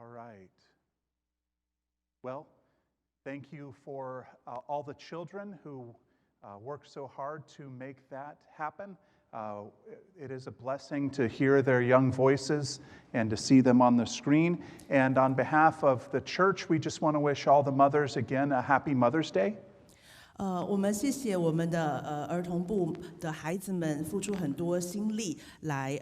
All right. Well, thank you for all the children who worked so hard to make that happen. It is a blessing to hear their young voices and to see them on the screen. And on behalf of the church, we just want to wish all the mothers again a happy Mother's Day. 我们谢谢我们的儿童部的孩子们付出很多心力来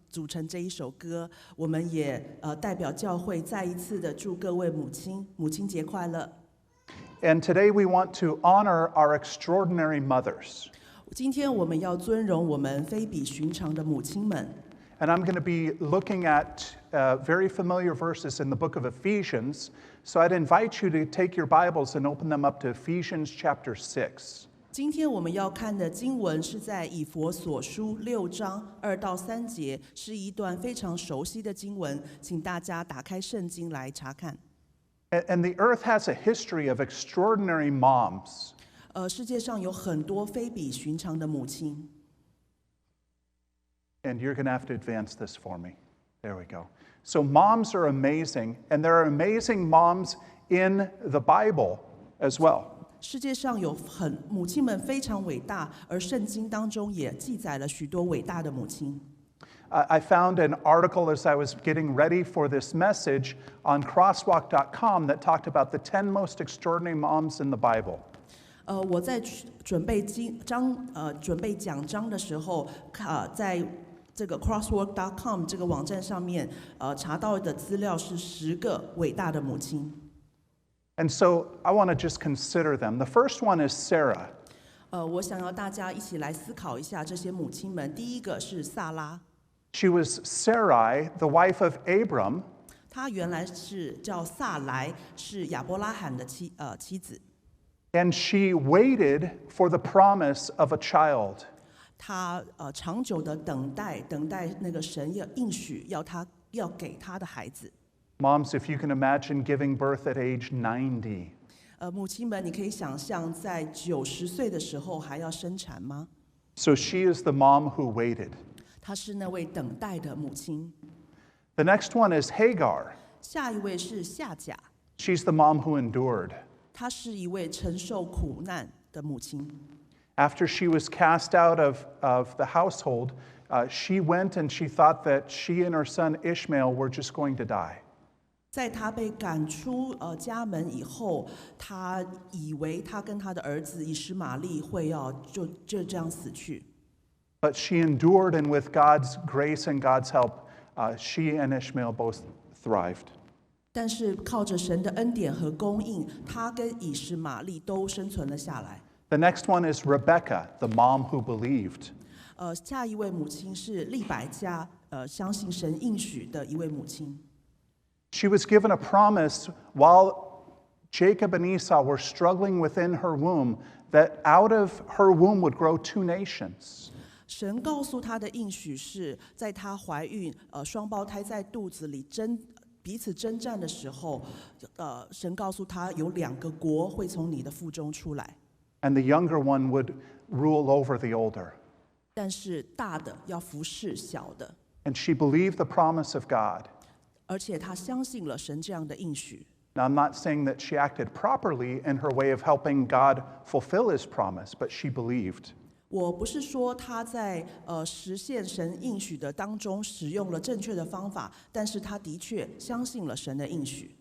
组成这一首歌。我们也代表教会再一次的祝各位母亲节快乐。And today we want to honor our extraordinary mothers. 今天我们要尊荣我们非比寻常的母亲们。And I'm going to be looking at very familiar verses in the book of Ephesians. So I'd invite you to take your Bibles and open them up to Ephesians chapter 6. 今天我们要看的经文是在以弗所书6章2到3节，是一段非常熟悉的经文，请大家打开圣经来查看。And the earth has a history of extraordinary moms. 世界上有很多非比寻常的母亲。And you're going to have to advance this for me. There we go. So moms are amazing, and there are amazing moms in the Bible as well. 世界上有母亲们非常伟大，而圣经当中也记载了许多伟大的母亲。I found an article as I was getting ready for this message on crosswalk.com that talked about the 10 most extraordinary moms in the Bible. 我在准备讲章的时候，在这个 crosswalk.com 这个网站上面，查到的资料是10个伟大的母亲。And so I want to just consider them. The first one is Sarah. 我想要大家一起来思考一下这些母亲们。第一个是萨拉。She was Sarai, the wife of Abram. 她原来是叫萨莱，是亚伯拉罕的妻子。And she waited for the promise of a child. 她长久的等待那个神要应许要给她的孩子。Moms, if you can imagine giving birth at age 90. 母亲们，你可以想象在90岁的时候还要生产吗？ So she is the mom who waited. 她是那位等待的母亲。The next one is Hagar. 下一位是夏甲。She's the mom who endured. 她是一位承受苦难的母亲。After she was cast out of the household, she went and she thought that she and her son Ishmael were just going to die. 在她被赶出家门以后，她以为她跟她的儿子以实玛利会就这样死去。But she endured, and with God's grace and God's help, she and Ishmael both thrived. 但是靠着神的恩典和供应，她跟以实玛利都生存了下来。The next one is Rebecca, the mom who believed. 下一位母亲是利百加，相信神应许的一位母亲。She was given a promise while Jacob and Esau were struggling within her womb that out of her womb would grow 2 nations. 神告诉她的应许是在她怀孕，双胞胎在肚子里彼此征战的时候，神告诉她有2个国会从你的腹中出来。And the younger one would rule over the older. 但是大的要服侍小的。And she believed the promise of God. 而且她相信了神这样的应许。Now, I'm not saying that she acted properly in her way of helping God fulfill his promise, but she believed. 我不是说她在实现神应许的当中使用了正确的方法，但是她的确相信了神的应许。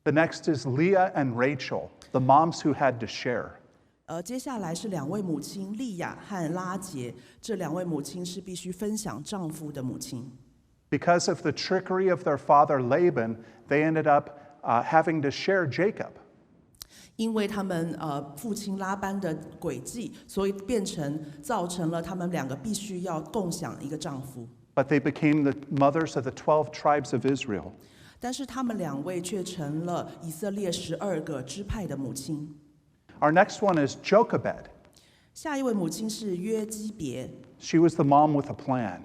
The next is Leah and Rachel, the moms who had to share. 接下来是2位母亲利亚和拉结，这2位母亲是必须分享丈夫的母亲。Because of the trickery of their father Laban, they ended up having to share Jacob. 因为他们父亲拉班的诡计，所以造成了他们2个必须要共享一个丈夫。But they became the mothers of the 12 tribes of Israel. 但是他们2位却成了以色列12个支派的母亲。Our next one is Jochebed. 下一位母亲是约基别。She was the mom with a plan.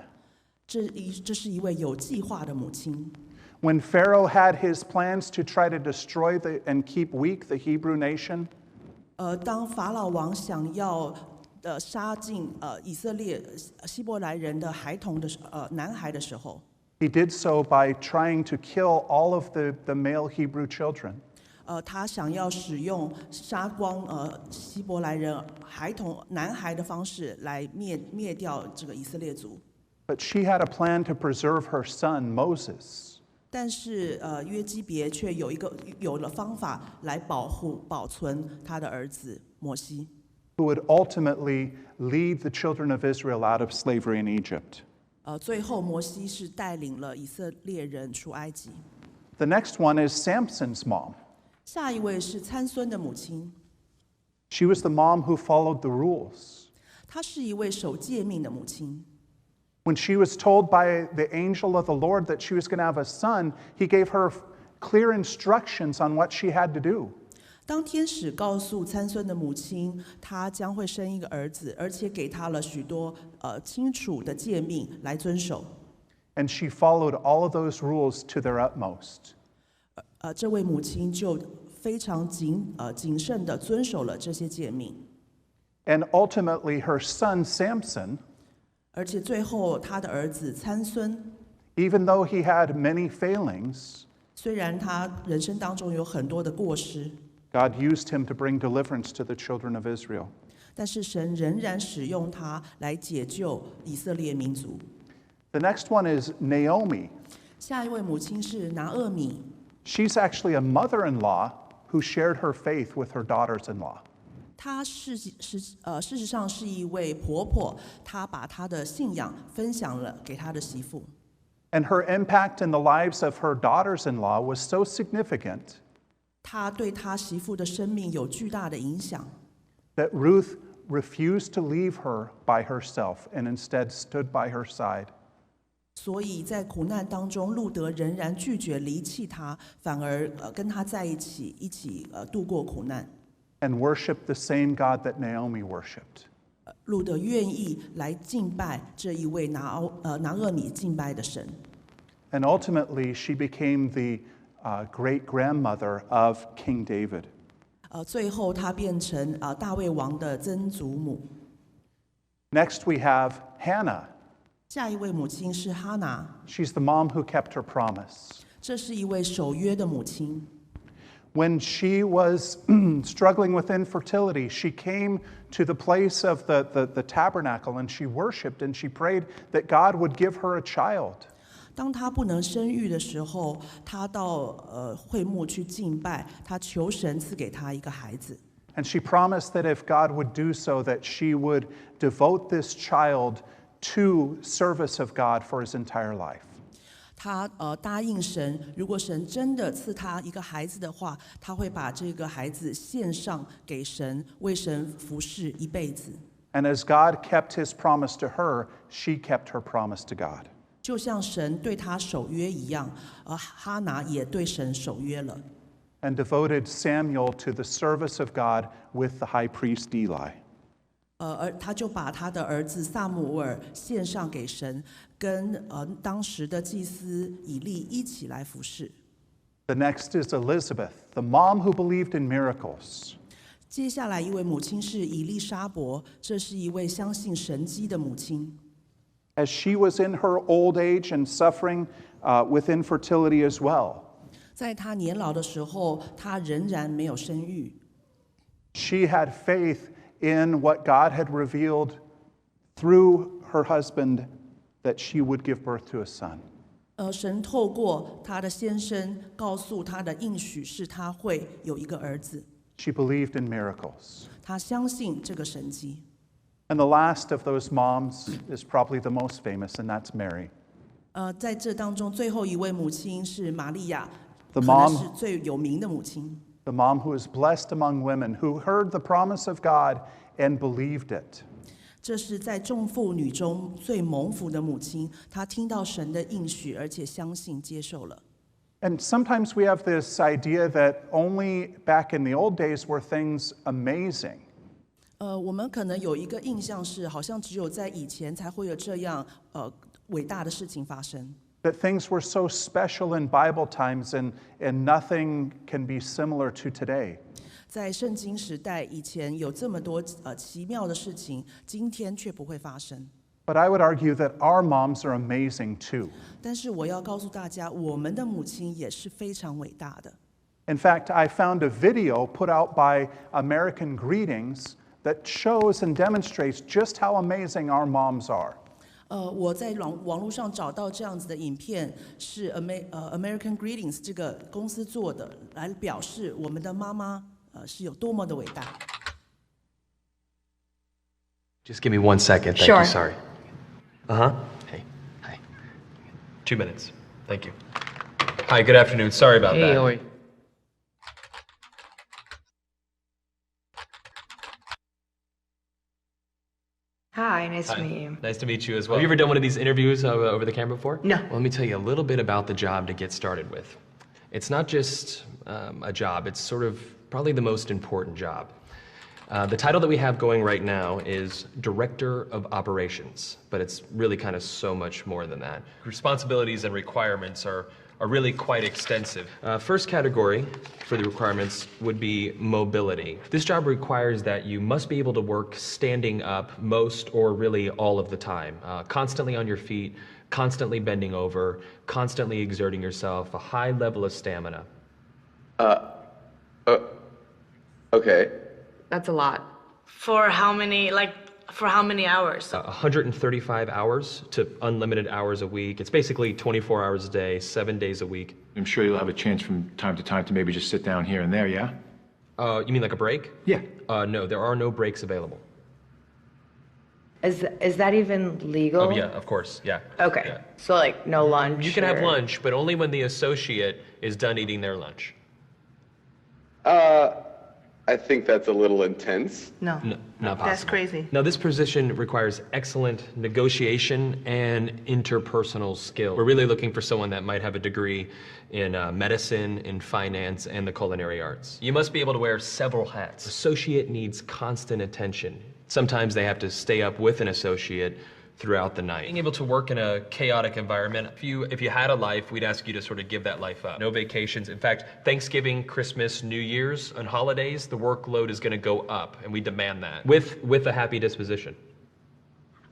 这是一位有计划的母亲。When Pharaoh had his plans to try to destroy and keep weak the Hebrew nation, 当法老王想要杀尽以色列希伯来人的男孩的时候， He did so by trying to kill all of the male Hebrew children. 他想要使用杀光希伯来人男孩的方式来灭掉这个以色列族。But she had a plan to preserve her son, Moses. 但是约基别却有了方法来保存他的儿子摩西， who would ultimately lead the children of Israel out of slavery in Egypt. 最后摩西是带领了以色列人出埃及。 The next one is Samson's mom. 下一位是参孙的母亲， She was the mom who followed the rules. 她是一位守诫命的母亲。 When she was told by the angel of the Lord that she was going to have a son, he gave her clear instructions on what she had to do. 当天使告诉参孙的母亲，她将会生一个儿子，而且给她了许多清楚的诫命来遵守。 And she followed all of those rules to their utmost. 这位母亲就非常谨慎地遵守了这些诫命。 And ultimately, her son Samson, 而且最后他的儿子参孙， even though he had many failings, 虽然他人生当中有很多的过失， God used him to bring deliverance to the children of Israel. 但是神仍然使用他来解救以色列民族。 The next one is Naomi. 下一位母亲是拿俄米， She's actually a mother-in-law who shared her faith with her daughters-in-law. 她事实上是一位婆婆，她把她的信仰分享了给她的媳妇。 And her impact in the lives of her daughters-in-law was so significant 她对她媳妇的生命有巨大的影响， that Ruth refused to leave her by herself and instead stood by her side. 所以在苦难当中，路德仍然拒绝离弃她，反而跟她在一起度过苦难。 And worshiped the same God that Naomi worshiped. 路德愿意来敬拜这一位拿俄米敬拜的神。 And ultimately, she became the great-grandmother of King David. 最后她变成大卫王的曾祖母。 Next, we have Hannah. 下一位母亲是哈拿， She's the mom who kept her promise. 这是一位守约的母亲。 When she was struggling with infertility, she came to the place of the tabernacle and she worshiped and she prayed that God would give her a child. 当她不能生育的时候，她到会幕去敬拜，她求神赐给她一个孩子。 And she promised that if God would do so, that she would devote this child to service of God for his entire life. 她答应神，如果神真的赐她一个孩子的话，她会把这个孩子献上给神，为神服侍一辈子。 And as God kept his promise to her, she kept her promise to God. 就像神对她守约一样，哈拿也对神守约了。 And devoted Samuel to the service of God with the high priest Eli. 而他就把他的儿子撒母耳献上给神，跟当时的祭司以利一起来服侍。 The next is Elizabeth, the mom who believed in miracles. 接下来一位母亲是以利沙伯，这是一位相信神迹的母亲。 As she was in her old age and suffering with infertility as well, 在她年老的时候，她仍然没有生育。 she had faith in what God had revealed through her husband that she would give birth to a son. 神透过她的先生告诉她的应许是她会有一个儿子， She believed in miracles. 她相信这个神迹。 And the last of those moms is probably the most famous, and that's Mary. 在这当中，最后一位母亲是玛利亚， The 可能 mom- 是最有名的母亲。 The mom who is blessed among women, who heard the promise of God and believed it. 这是在众妇女中最蒙福的母亲，她听到神的应许，而且相信接受了。 And sometimes we have this idea that only back in the old days were things amazing. 我们可能有一个印象是，好像只有在以前才会有这样伟大的事情发生。 That things were so special in Bible times and nothing can be similar to today. 在圣经时代以前有这么多奇妙的事情，今天却不会发生。But I would argue that our moms are amazing too. 但是我要告诉大家，我们的母亲也是非常伟大的。In fact, I found a video put out by American Greetings that shows and demonstrates just how amazing our moms are. 我在网络上找到这样子的影片，是American Greetings 这个公司做的，来表示我们的妈妈是有多么的伟大。Just give me 1 second. Thank Sure. you. Sorry. Hey. Hi. 2 minutes. Thank you. Hi. Good afternoon. Sorry about Hey, that. how are you? Hi, nice to meet you. Nice to meet you as well. Have you ever done one of these interviews over the camera before? No. Well, let me tell you a little bit about the job to get started with. It's not just a job, it's sort of probably the most important job. The title that we have going right now is Director of Operations, but it's really kind of so much more than that. Responsibilities and requirements are really quite extensive. First category for the requirements would be mobility. This job requires that you must be able to work standing up most or really all of the time, constantly on your feet, constantly bending over, constantly exerting yourself, a high level of stamina. Okay. That's a lot. For how many hours? 135 hours to unlimited hours a week. It's basically 24 hours a day, 7 days a week. I'm sure you'll have a chance from time to time to maybe just sit down here and there, yeah? You mean like a break? Yeah. No, there are no breaks available. Is that even legal? Oh, yeah, of course, yeah. Okay. Yeah. So like no lunch. You can have or- lunch, but only when the associate is done eating their lunch. I think that's a little intense. No. No, not possible. That's crazy. Now, this position requires excellent negotiation and interpersonal skill. We're really looking for someone that might have a degree in medicine, in finance, and the culinary arts. You must be able to wear several hats. Associate needs constant attention. Sometimes they have to stay up with an associate throughout the night. Being able to work in a chaotic environment, if you had a life, we'd ask you to sort of give that life up. No vacations. In fact, Thanksgiving, Christmas, New Year's, and holidays, the workload is going to go up, and we demand that with a happy disposition.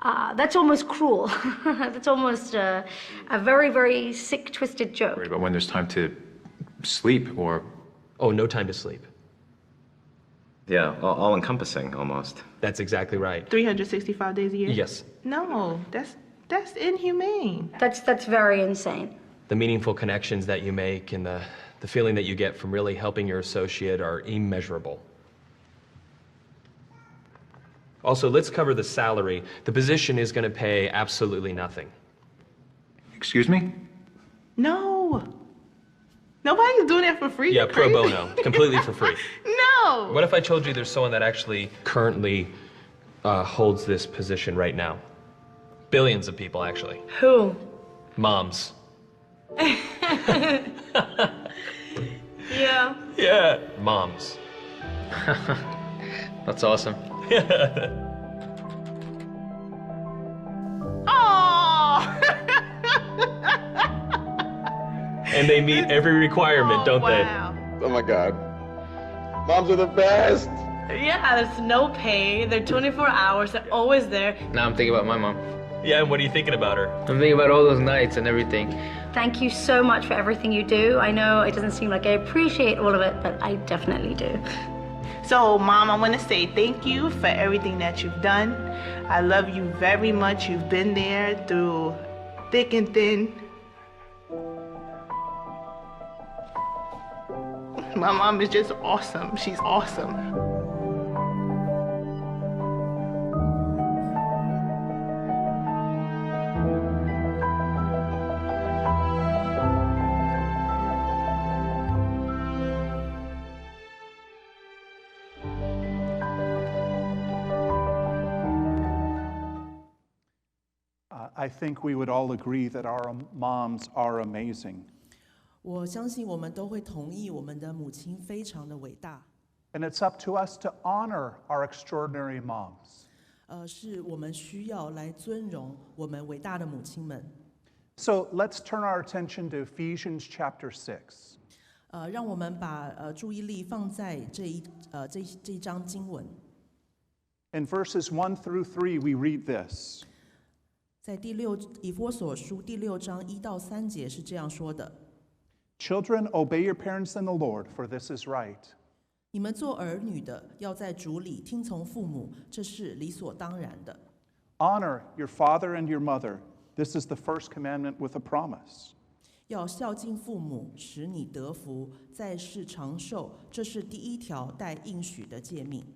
That's almost cruel. That's almost a very, very sick, twisted joke. Worry about when there's time to sleep or... Oh, no time to sleep. Yeah, all-encompassing almost. That's exactly right. 365 days a year? Yes. No, that's inhumane. That's very insane. The meaningful connections that you make and the feeling that you get from really helping your associate are immeasurable. Also, let's cover the salary. The position is going to pay absolutely nothing. Excuse me? No. Nobody's doing that for free. Yeah, You're pro crazy. bono, completely for free. No. What if I told you there's someone that actually currently holds this position right now? Billions of people, actually. Who? Moms. Yeah. Yeah. Moms. That's awesome. Oh. And they meet every requirement, don't they? Wow. Oh my God. Moms are the best. Yeah, there's no pay. They're 24 hours. They're always there. Now I'm thinking about my mom. Yeah, and what are you thinking about her? I'm thinking about all those nights and everything. Thank you so much for everything you do. I know it doesn't seem like I appreciate all of it, but I definitely do. So, Mom, I want to say thank you for everything that you've done. I love you very much. You've been there through thick and thin. My mom is just awesome. She's awesome. I think we would all agree that our moms are amazing. 我相信我们都会同意，我们的母亲非常的伟大。And it's up to us to honor our extraordinary moms. 是我们需要来尊荣我们伟大的母亲们。So let's turn our attention to Ephesians chapter 6. 让我们把注意力放在这一章经文。 In verses 1 through 3, we read this. 在以弗所书第6章1到3节是这样说的： Children, obey your parents in the Lord, for this is right. 你们做儿女的，要在主里听从父母，这是理所当然的。 Honor your father and your mother. This is the first commandment with a promise. 要孝敬父母，使你得福，在世长寿，这是第一条带应许的诫命。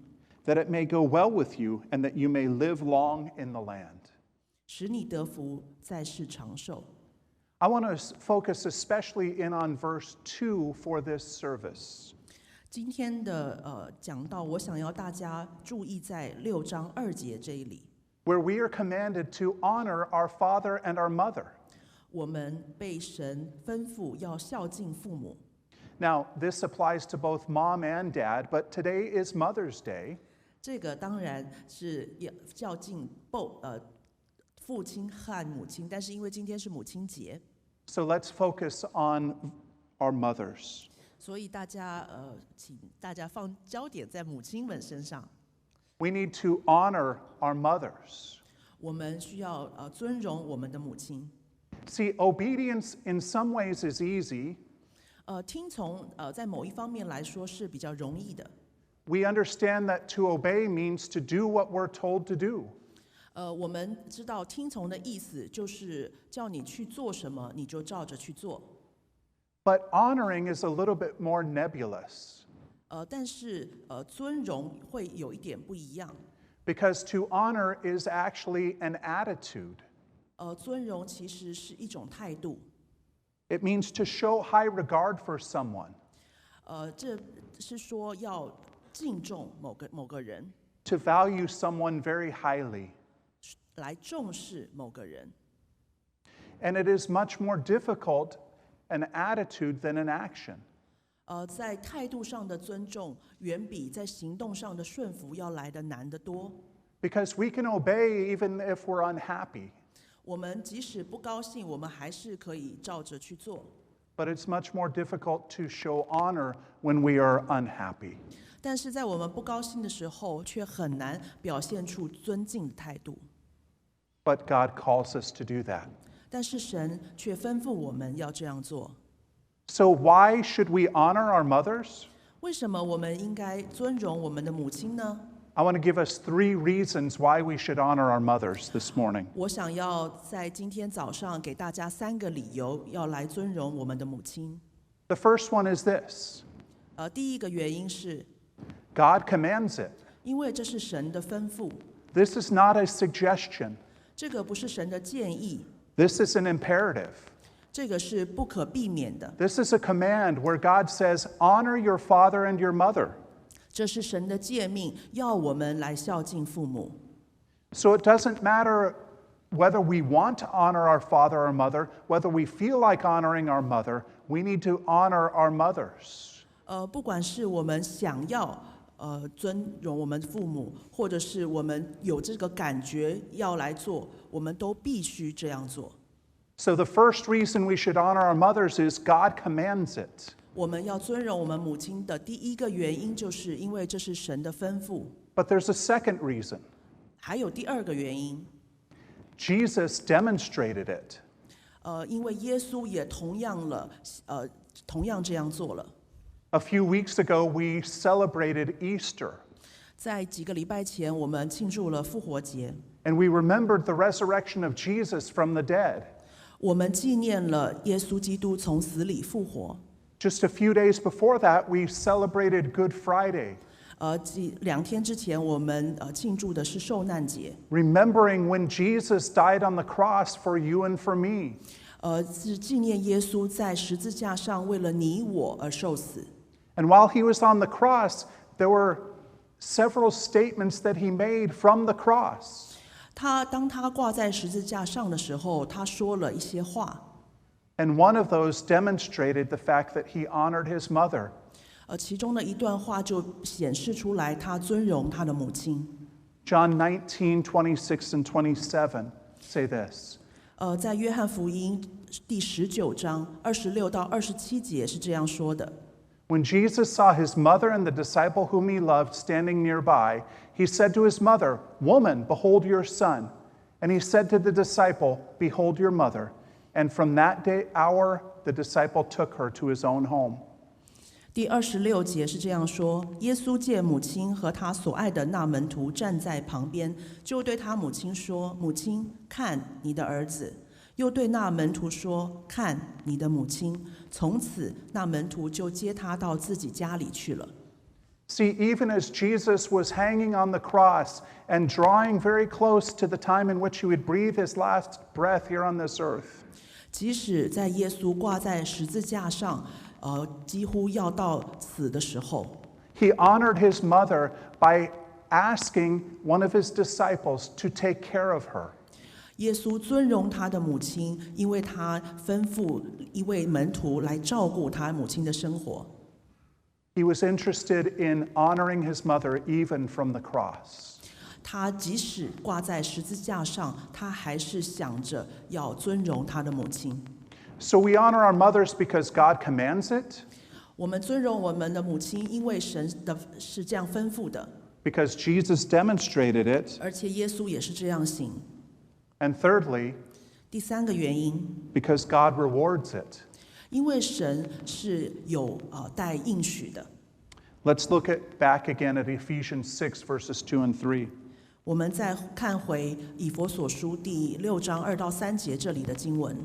That it may go well with you, and that you may live long in the land. 使你得福，在世长寿。 I want to focus especially in on verse 2 for this service. 今天的讲到，我想要大家注意在6章2节这里， where we are commanded to honor our father and our mother. 我们被神吩咐要孝敬父母。 Now, this applies to both mom and dad, but today is Mother's Day. 这个当然是要孝敬父亲和母亲，但是因为今天是母亲节， So let's focus on our mothers. 所以请大家放焦点在母亲们身上。 We need to honor our mothers. 我们需要尊荣我们的母亲。 See, obedience in some ways is easy. 听从在某一方面来说是比较容易的。 We understand that to obey means to do what we're told to do. 我们知道听从的意思就是叫你去做什么，你就照着去做。 But honoring is a little bit more nebulous. 但是尊荣会有一点不一样。 Because to honor is actually an attitude. 尊荣其实是一种态度。 It means to show high regard for someone. 这是说要敬重某个人， To value someone very highly. 来重视某个人。 And it is much more difficult an attitude than an action. 在态度上的尊重，远比在行动上的顺服要来的难得多。 Because we can obey even if we're unhappy. 我们即使不高兴，我们还是可以照着去做。 But it's much more difficult to show honor when we are unhappy. 但是在我们不高兴的时候，却很难表现出尊敬的态度。 But God calls us to do that. 但是神却吩咐我们要这样做。 So why should we honor our mothers? 为什么我们应该尊荣我们的母亲呢？ I want to give us 3 reasons why we should honor our mothers this morning. 我想要在今天早上给大家3个理由，要来尊荣我们的母亲。 The first one is this. 第一个原因是， God commands it. 因为这是神的吩咐， This is not a suggestion. 这个不是神的建议， This is an imperative. 这个是不可避免的。 This is a command where God says, honor your father and your mother. 这是神的诫命，要我们来孝敬父母。 So it doesn't matter whether we want to honor our father or mother, whether we feel like honoring our mother, we need to honor our mothers. 不管是我们想要尊荣我们父母，或者是我们有这个感觉要来做，我们都必须这样做。 So the first reason we should honor our mothers is God commands it. 我们要尊荣我们母亲的第一个原因，就是因为这是神的吩咐。 But there's a second reason. 还有第二个原因， Jesus demonstrated it. 因为耶稣也同样这样做了。 A few weeks ago, we celebrated Easter, 在几个礼拜前，我们庆祝了复活节， and we remembered the resurrection of Jesus from the dead. 我们纪念了耶稣基督从死里复活。 Just a few days before that, we celebrated Good Friday, 2天之前，我们庆祝的是受难节， remembering when Jesus died on the cross for you and for me. 是纪念耶稣在十字架上为了你我而受死。 And while he was on the cross, there were several statements that he made from the cross. 当他挂在十字架上的时候，他说了一些话。 And one of those demonstrated the fact that he honored his mother. 其中的一段话就显示出来，他尊荣他的母亲。 John 19:26 and 27 say this. 在约翰福音第19章26到27节是这样说的。 When Jesus saw his mother and the disciple whom he loved standing nearby, he said to his mother, "Woman, behold your son." And he said to the disciple, Behold your mother. And from that hour, the disciple took her to his own home. 第26节是这样说：耶稣见母亲和他所爱的那门徒站在旁边，就对他母亲说：“母亲，看你的儿子。”又对那门徒说：“看你的母亲。”从此，那门徒就接他到自己家里去了。See, even as Jesus was hanging on the cross and drawing very close to the time in which he would breathe his last breath here on this earth, 即使在耶稣挂在十字架上，几乎要到死的时候， he honored his mother by asking one of his disciples to take care of her. 耶稣尊荣他的母亲，因为他吩咐一位门徒来照顾他母亲的生活。He was interested in honoring his mother even from the cross. 他即使挂在十字架上，他还是想着要尊荣他的母亲。So we honor our mothers because God commands it, 我们尊荣我们的母亲，因为神是这样吩咐的， because Jesus demonstrated it, 而且耶稣也是这样行。 and thirdly, 第三个原因， because God rewards it. 因为神是有带应许的。 Let's look back again at Ephesians 6, verses 2 and 3. 我们再看回以弗所书第6章2到3节这里的经文。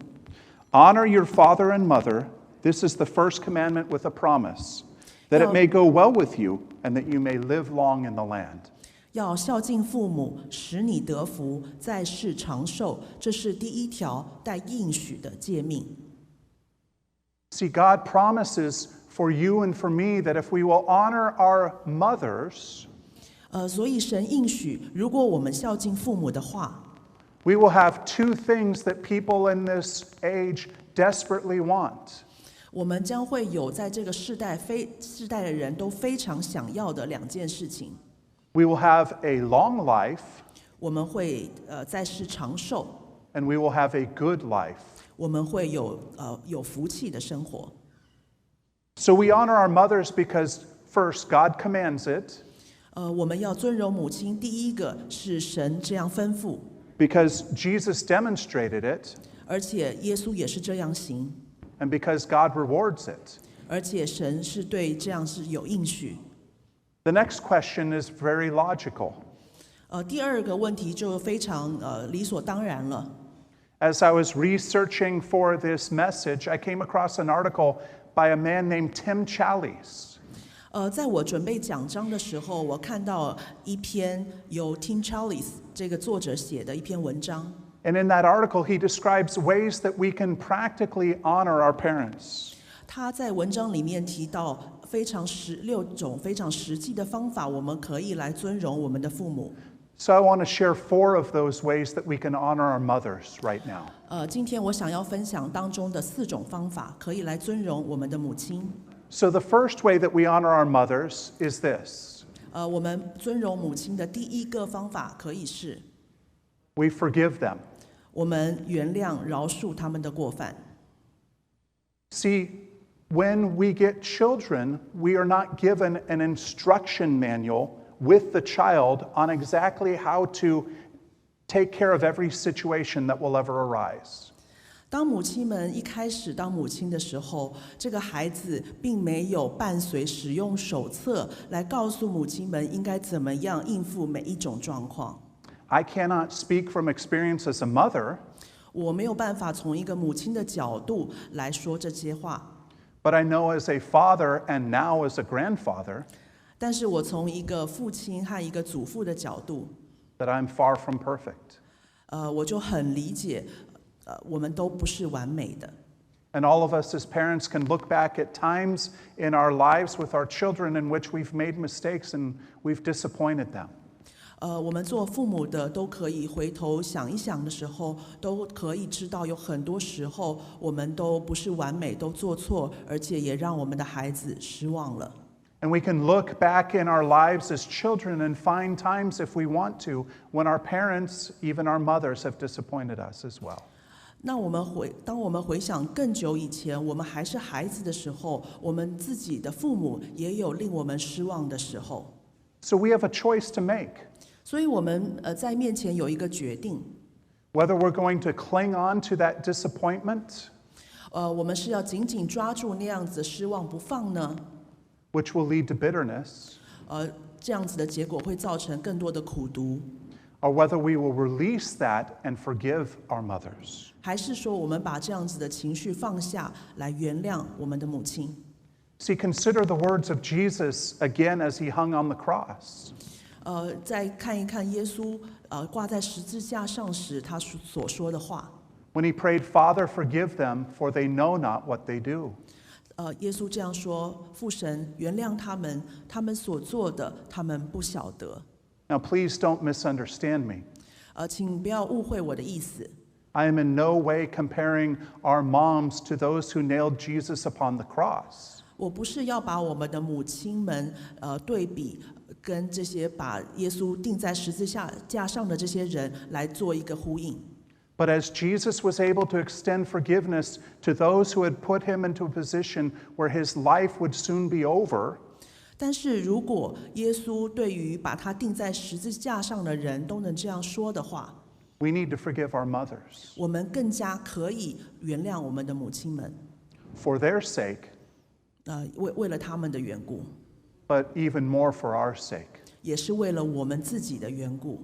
Honor your father and mother. This is the first commandment with a promise, that it may go well with you and that you may live long in the land. 要孝敬父母，使你得福，在世长寿，这是第一条带应许的诫命。 See, God promises for you and for me that if we will honor our mothers, 所以神应许，如果我们孝敬父母的话， we will have two things that people in this age desperately want. 我们将会有在这个世代的人都非常想要的两件事情。 We will have a long life, 我们会在世长寿， and we will have a good life. 我们会有福气的生活。 So we honor our mothers because, first, God commands it, 我们要尊荣母亲，第一个是神这样吩咐， because Jesus demonstrated it, 而且耶稣也是这样行， and because God rewards it. 而且神是对这样是有应许。 The next question is very logical. 第二个问题就非常理所当然了。 As I was researching for this message, I came across an article by a man named Tim Challies. 在我准备讲章的时候，我看到一篇由 Tim Challies 这个作者写的一篇文章。 And in that article, he describes ways that we can practically honor our parents. 他在文章里面提到6种非常实际的方法，我们可以来尊荣我们的父母。 So I want to share 4 of those ways that we can honor our mothers right now. 今天我想要分享当中的4种方法，可以来尊荣我们的母亲。 So the first way that we honor our mothers is this. 我们尊荣母亲的第一个方法可以是， We forgive them. 我们原谅饶恕他们的过犯。 See, when we get children, we are not given an instruction manual with the child on exactly how to take care of every situation that will ever arise. 当母亲们一开始当母亲的时候，这个孩子并没有伴随使用手册来告诉母亲们应该怎么样应付每一种状况。 I cannot speak from experience as a mother, 我没有办法从一个母亲的角度来说这些话， but I know as a father and now as a grandfather 但是我从一个父亲和一个祖父的角度， that I'm far from perfect. 我就很理解，我们都不是完美的。 And all of us as parents can look back at times in our lives with our children in which we've made mistakes and we've disappointed them. 我们做父母的都可以回头想一想的时候，都可以知道有很多时候我们都不是完美，都做错，而且也让我们的孩子失望了。 And we can look back in our lives as children and find times, if we want to, when our parents, even our mothers, have disappointed us as well. 那当我们回想更久以前，我们还是孩子的时候，我们自己的父母也有令我们失望的时候。 So we have a choice to make. 所以我们在面前有一个决定。Whether we're going to cling on to that disappointment, 我们是要紧紧抓住那样子失望不放呢， which will lead to bitterness, 这样子的结果会造成更多的苦毒， or whether we will release that and forgive our mothers. 还是说我们把这样子的情绪放下来原谅我们的母亲。 See, consider the words of Jesus again as he hung on the cross. 再看一看耶稣挂在十字架上时他所说的话。 When he prayed, Father, forgive them, for they know not what they do. 耶稣这样说：父神，原谅他们，他们所做的，他们不晓得。 Now, please don't misunderstand me. 请不要误会我的意思。 I am in no way comparing our moms to those who nailed Jesus upon the cross. 我不是要把我们的母亲们对比跟这些把耶稣钉在十字架上的这些人来做一个呼应。 But as Jesus was able to extend forgiveness to those who had put him into a position where his life would soon be over, 但是如果耶稣对于把他钉在十字架上的人都能这样说的话， we need to forgive our mothers 我们更加可以原谅我们的母亲们， for their sake, 为了他们的缘故， but even more for our sake. 也是为了我们自己的缘故。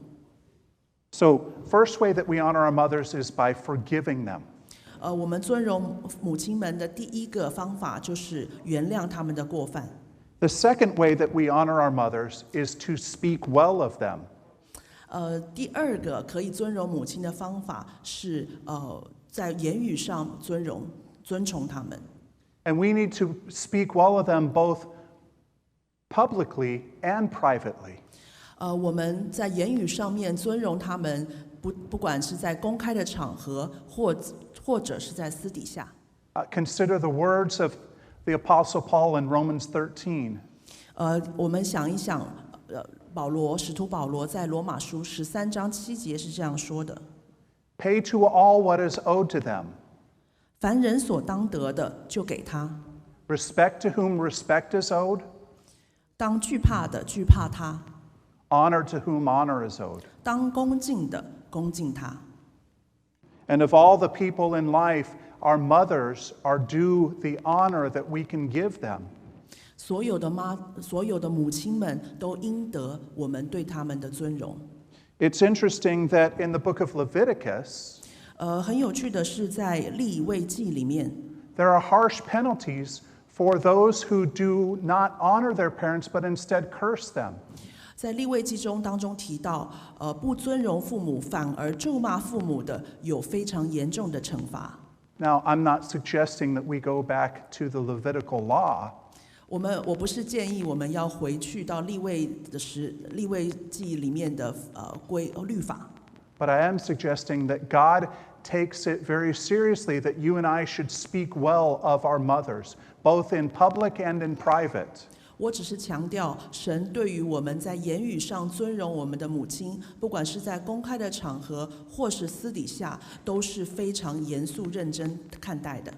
So, first way that we honor our mothers is by forgiving them. 我们尊荣母亲们的第一个方法就是原谅他们的过犯。 The second way that we honor our mothers is to speak well of them. 第二个可以尊荣母亲的方法是在言语上尊崇他们。 And we need to speak well of them both publicly and privately. 我们在言语上面尊荣他们，不管是在公开的场合，或者是在私底下。Consider the words of the Apostle Paul in Romans 13. 我们想一想，使徒保罗在罗马书13章7节是这样说的 Pay to all what is owed to them. 凡人所当得的，就给他； Respect to whom respect is owed. 当惧怕的，惧怕他； Honor to whom honor is owed. 当恭敬的，恭敬他。 And of all the people in life, our mothers are due the honor that we can give them. 所有的母亲们都应得我们对他们的尊荣。 It's interesting that in the book of Leviticus, 很有趣的是，在利未记里面， there are harsh penalties for those who do not honor their parents but instead curse them. 在利未记当中提到，不尊荣父母反而咒骂父母的，有非常严重的惩罚。 Now, I'm not suggesting that we go back to the Levitical law. 我不是建议我们要回去到利未记里面的律法。 But I am suggesting that God takes it very seriously that you and I should speak well of our mothers, both in public and in private. 我只是强调，神对于我们在言语上尊荣我们的母亲，不管是在公开的场合或是私底下，都是非常严肃认真看待的。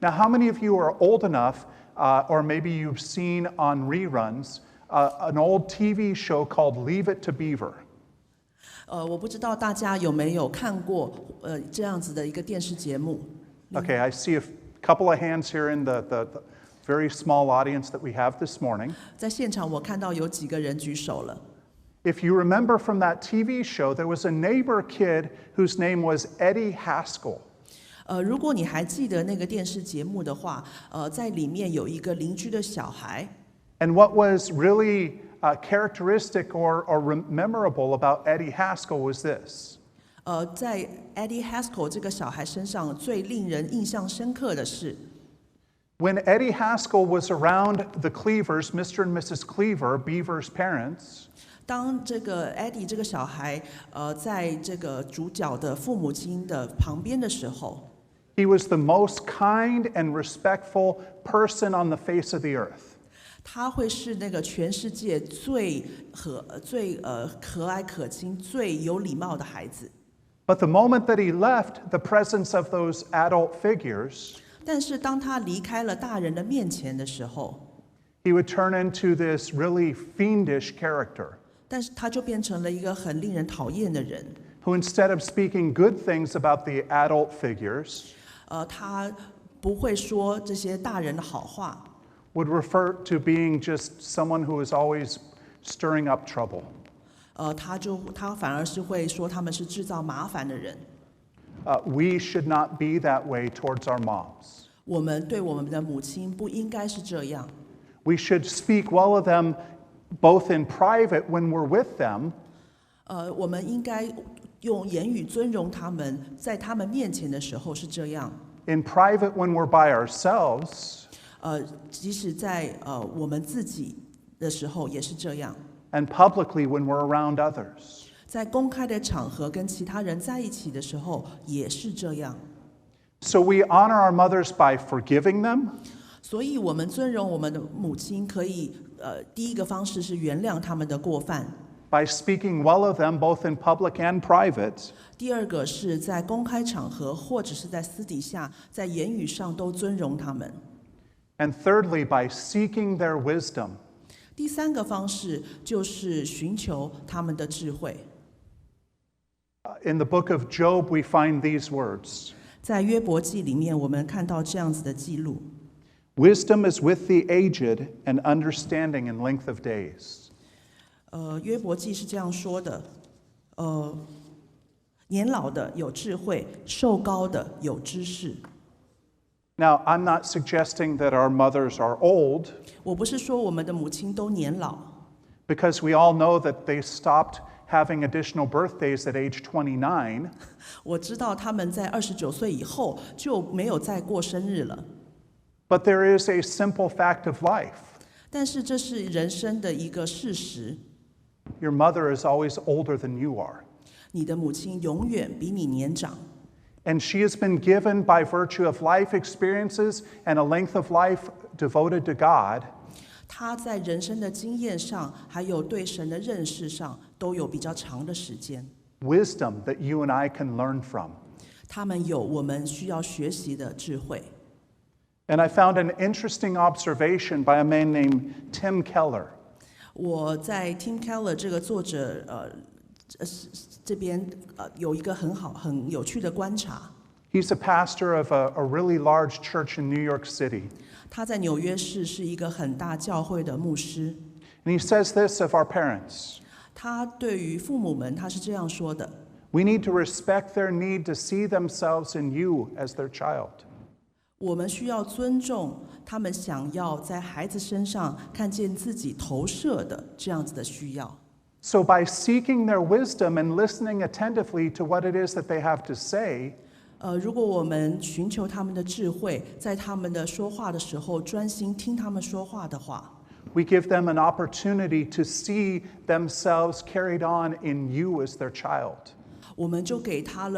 Now, how many of you are old enough, or maybe you've seen on reruns, an old TV show called Leave It to Beaver? 我不知道大家有没有看过这样子的一个电视节目。 Okay, I see a couple of hands here in the very small audience that we have this morning. 在现场我看到有几个人举手了。 If you remember from that TV show, there was a neighbor kid whose name was Eddie Haskell. 如果你还记得那个电视节目的话，在里面有一个邻居的小孩。 And what was really characteristic or memorable about Eddie Haskell was this. 在 Eddie Haskell 这个小孩身上最令人印象深刻的是， When Eddie Haskell was around the Cleavers, Mr. and Mrs. Cleaver, Beaver's parents, 当这个 Eddie 这个小孩在这个主角的父母亲的旁边的时候， he was the most kind and respectful person on the face of the earth. 他会是那个全世界最和蔼可亲、最有礼貌的孩子。 But the moment that he left the presence of those adult figures, 但是当他离开了大人的面前的时候， he would turn into this really fiendish character. 但是他就变成了一个很令人讨厌的人。who instead of speaking good things about the adult figures, 他不会说这些大人的好话， would refer to being just someone who is always stirring up trouble. 他反而是会说他们是制造麻烦的人。We should not be that way towards our moms. 我们对我们的母亲不应该是这样。 We should speak well of them both in private when we're with them, 我们应该用言语尊荣他们，在他们面前的时候是这样。 in private when we're by ourselves, 即使在我们自己的时候也是这样。 and publicly when we're around others. 在公开的场合跟其他人在一起的时候也是这样。 So we honor our mothers by forgiving them, 所以我们尊荣我们的母亲，可以第一个方式是原谅他们的过犯。 by speaking well of them both in public and private, 第二个是在公开场合或者是在私底下，在言语上都尊荣他们。 and thirdly, by seeking their wisdom. 第三个方式就是寻求他们的智慧。 In the book of Job, we find these words. 在约伯记里面，我们看到这样子的记录。 Wisdom is with the aged, and understanding in length of days. 约伯记是这样说的：年老的有智慧，寿高的有知识。 Now, I'm not suggesting that our mothers are old, 我不是说我们的母亲都年老， because we all know that they stopped having additional birthdays at age 29. 我知道他们在29岁以后就没有再过生日了。 But there is a simple fact of life. 但是这是人生的一个事实， Your mother is always older than you are. 你的母亲永远比你年长。 And she has been given by virtue of life experiences and a length of life devoted to God, 她在人生的经验上，还有对神的认识上，都有比较长的时间。 wisdom that you and I can learn from. 他们有我们需要学习的智慧。 And I found an interesting observation by a man named Tim Keller. 我在 Tim Keller 这个作者这边有一个很有趣的观察。 He's a pastor of a really large church in New York City. 他在纽约市是一个很大教会的牧师。 And he says this of our parents. 他对于父母们，他是这样说的： We need to respect their need to see themselves in you as their child. 我们需要尊重他们想要在孩子身上看见自己投射的这样子的需要。 So by seeking their wisdom and listening attentively to what it is that they have to say, 如果我们寻求他们的智慧，在他们的说话的时候专心听他们说话的话， we give them an opportunity to see themselves carried on in you as their child. 我们就给他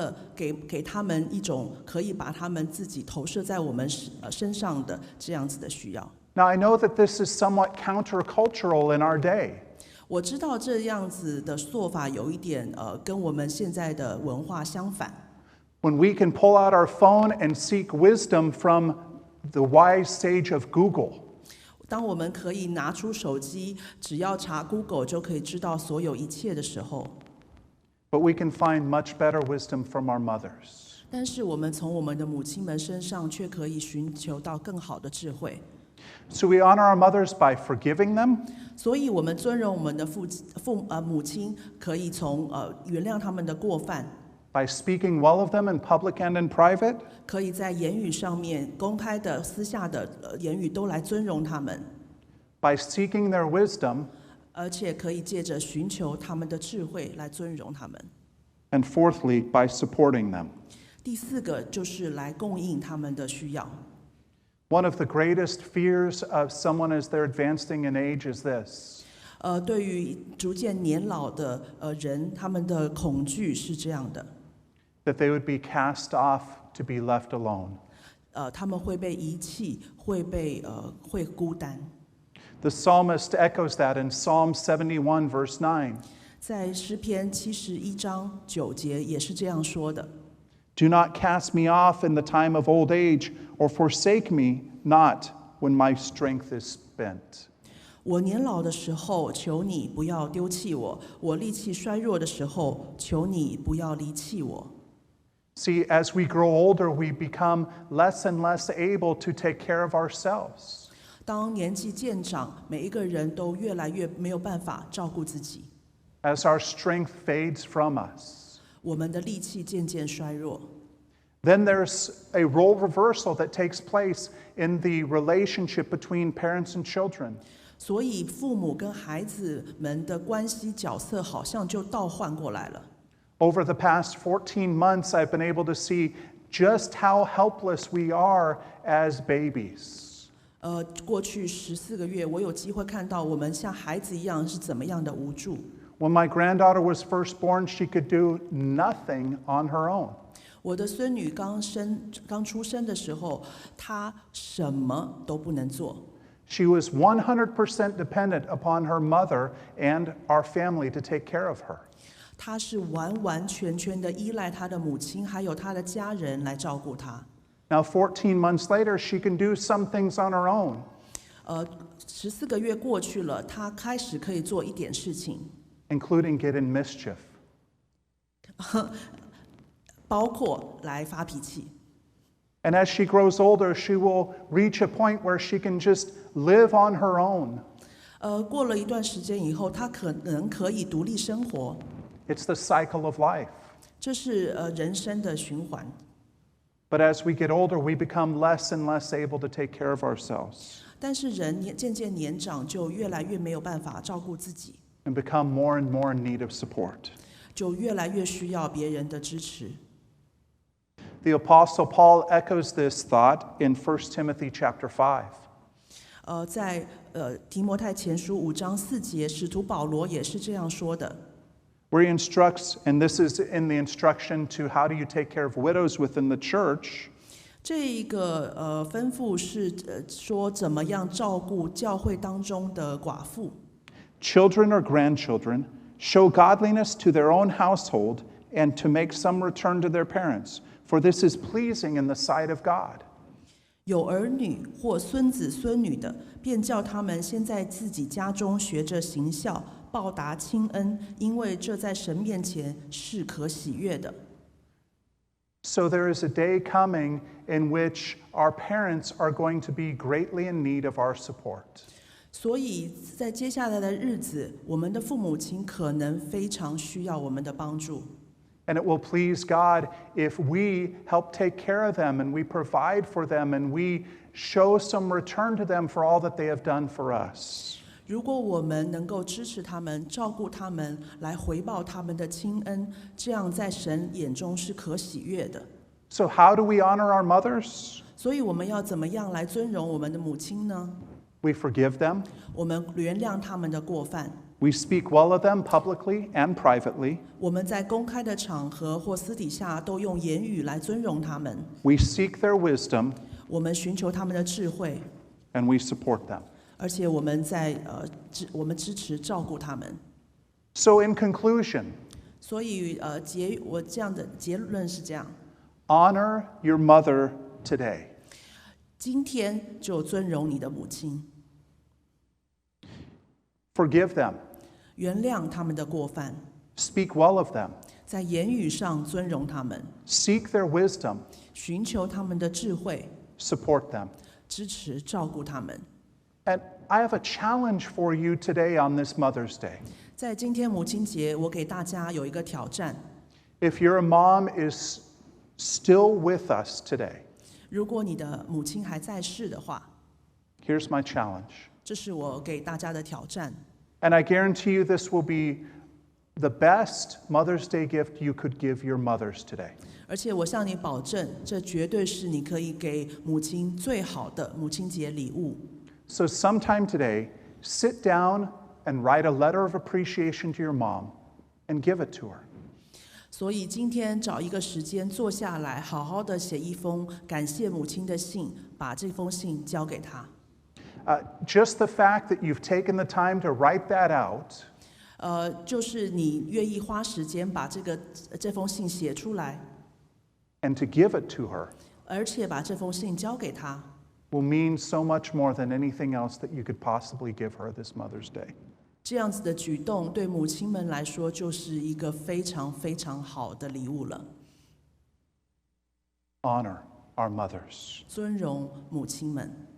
们一种可以把他们自己投射在我们身上的这样子的需要。 Now, I know that this is somewhat countercultural in our day. 我知道这样子的做法有一点跟我们现在的文化相反。 When we can pull out our phone and seek wisdom from the wise sage of Google, 当我们可以拿出手机，只要查 Google 就可以知道所有一切的时候， but we can find much better wisdom from our mothers. 但是我们从我们的母亲们身上却可以寻求到更好的智慧。 So we honor our mothers by forgiving them, 所以，我们尊荣我们的母亲，可以从原谅他们的过犯， by speaking well of them in public and in private, 可以在言语上面，公开的、私下的言语都来尊荣他们， by seeking their wisdom, 而且可以借着寻求他们的智慧来尊荣他们。 and fourthly, by supporting them. 第四个就是来供应他们的需要。 One of the greatest fears of someone as they're advancing in age is this: 对于逐渐年老的人，他们的恐惧是这样的， that they would be cast off to be left alone. 他们会被遗弃，会孤单。 The psalmist echoes that in Psalm 71, verse 9. 在诗篇71章9节也是这样说的。 Do not cast me off in the time of old age, or forsake me not when my strength is spent. 我年老的时候，求你不要丢弃我；我力气衰弱的时候，求你不要离弃我。 See, as we grow older, we become less and less able to take care of ourselves. 当年纪渐长，每一个人都越来越没有办法照顾自己， As our strength fades from us. 我们的力气渐渐衰弱。 Then there's a role reversal that takes place in the relationship between parents and children. 所以父母跟孩子们的关系角色好像就倒换过来了。 Over the past 14 months, I've been able to see just how helpless we are as babies. 过去14个月，我有机会看到我们像孩子一样是怎么样的无助。 When my granddaughter was first born, she could do nothing on her own. 我的孙女刚出生的时候，她什么都不能做。 She was 100% dependent upon her mother and our family to take care of her. 她是完完全全的依赖她的母亲，还有她的家人来照顾她。 Now, 14 months later, she can do some things on her own. 14个月过去了，她开始可以做一点事情， Including get in mischief. 包括来发脾气。 And as she grows older, she will reach a point where she can just live on her own. 过了一段时间以后，她可能可以独立生活。 It's the cycle of life. 这是人生的循环。 But as we get older, we become less and less able to take care of ourselves 但是人渐渐年长，就越来越没有办法照顾自己， and become more and more in need of support. 就越来越需要别人的支持。 The Apostle Paul echoes this thought in 1 Timothy chapter 5. 在提摩太前书5章4节，使徒保罗也是这样说的。 Where he instructs, and this is in the instruction to how do you take care of widows within the church. 这一个吩咐是说怎么样照顾教会当中的寡妇。 Children or grandchildren show godliness to their own household and to make some return to their parents, for this is pleasing in the sight of God. 有儿女或孙子孙女的，便叫他们先在自己家中学着行孝，报答亲恩，因为这在神面前是可喜悦的。 So there is a day coming in which our parents are going to be greatly in need of our support. 所以在接下来的日子，我们的父母亲可能非常需要我们的帮助。 And it will please God if we help take care of them and we provide for them and we show some return to them for all that they have done for us. 如果我们能够支持他们、照顾他们，来回报他们的亲恩，这样在神眼中是可喜悦的。 So how do we honor our mothers? 所以我们要怎么样来尊荣我们的母亲呢？ We forgive them. 我们原谅他们的过犯。 We speak well of them publicly and privately. 我们在公开的场合或私底下都用言语来尊荣他们。 We seek their wisdom 我们寻求他们的智慧， and we support them. 而且我们我们支持照顾他们。 So in conclusion, 所以我这样的结论是这样： honor your mother today. 今天就尊荣你的母亲， Forgive them. 原谅他们的过犯， Speak well of them. 在言语上尊荣他们， Seek their wisdom. 寻求他们的智慧， Support them. 支持照顾他们。 And I have a challenge for you today on this Mother's Day. 在今天母亲节，我给大家有一个挑战。 If your mom is still with us today, 如果你的母亲还在世的话， here's my challenge. 这是我给大家的挑战。 And I guarantee you this will be the best Mother's Day gift you could give your mothers today. 而且我向你保证，这绝对是你可以给母亲最好的母亲节礼物。 So sometime today, sit down and write a letter of appreciation to your mom and give it to her. 所以今天找一个时间坐下来，好好的写一封感谢母亲的信，把这封信交给她。Just the fact that you've taken the time to write that out 就是你愿意花时间把这封信写出来， and to give it to her 而且把这封信交给她， will mean so much more than anything else that you could possibly give her this Mother's Day. 这样子的举动对母亲们来说就是一个非常非常好的礼物了。Honor our mothers. 尊荣母亲们。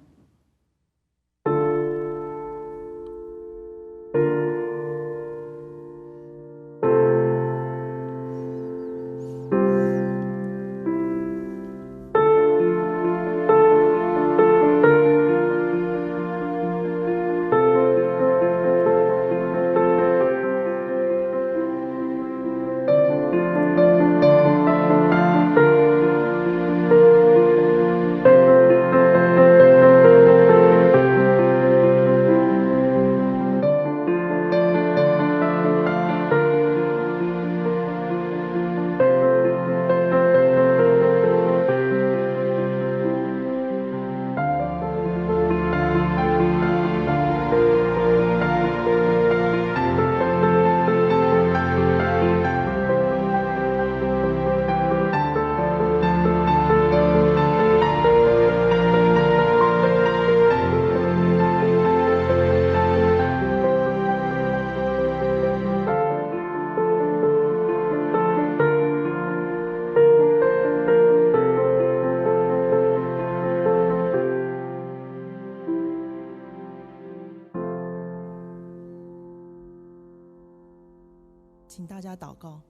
请大家祷告。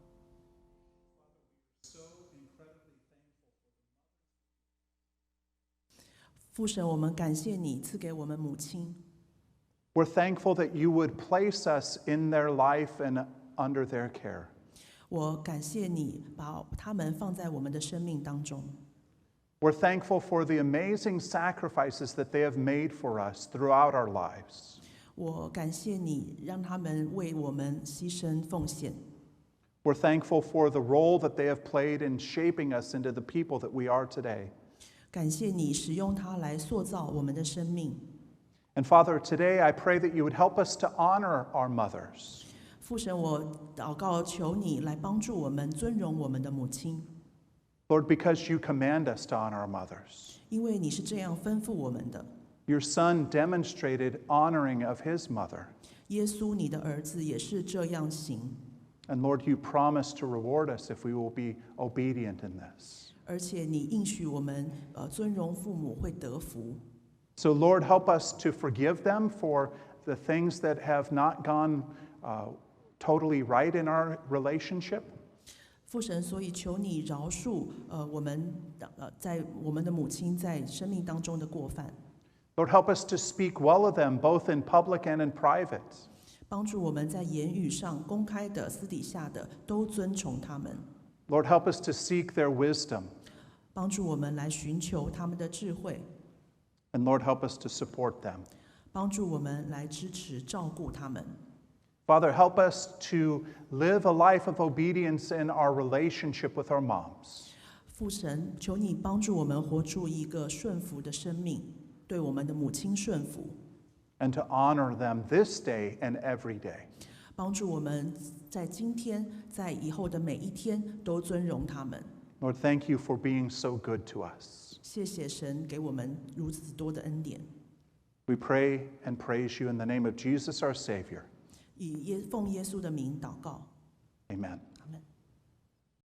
父神，我们感谢你赐给我们母亲。We're thankful that you would place us in their life and under their care. 我感谢你把他们放在我们的生命当中。We're thankful for the amazing sacrifices that they have made for us throughout our lives. 我感谢你让他们为我们牺牲奉献。We're thankful for the role that they have played in shaping us into the people that we are today. 感谢你使用它来塑造我们的生命。And Father, today I pray that you would help us to honor our mothers. 父神，我祷告求你来帮助我们尊荣我们的母亲。Lord, because you command us to honor our mothers. 因为你是这样吩咐我们的。Your Son demonstrated honoring of his mother. 耶稣，你的儿子也是这样行。And Lord, you promise to reward us if we will be obedient in this. 而且你应许我们，尊荣父母会得福。So Lord, help us to forgive them for the things that have not gone totally right in our relationship. 父神，所以求你饶恕我们在我们的母亲在生命当中的过犯。Lord, help us to speak well of them, both in public and in private. 帮助我们在言语上、公开的、私底下的，都尊崇他们。Lord, help us to seek their wisdom. 帮助我们来寻求他们的智慧。And Lord, help us to support them. 帮助我们来支持、照顾他们。Father, help us to live a life of obedience in our relationship with our moms. 父神，求你帮助我们活出一个顺服的生命，对我们的母亲顺服。And to honor them this day and every day. 帮助我们在今天，在以后的每一天都尊荣他们。Lord, thank you for being so good to us. 谢谢神给我们如此多的恩典。We pray and praise you in the name of Jesus, our Savior. 奉耶稣的名祷告。 Amen.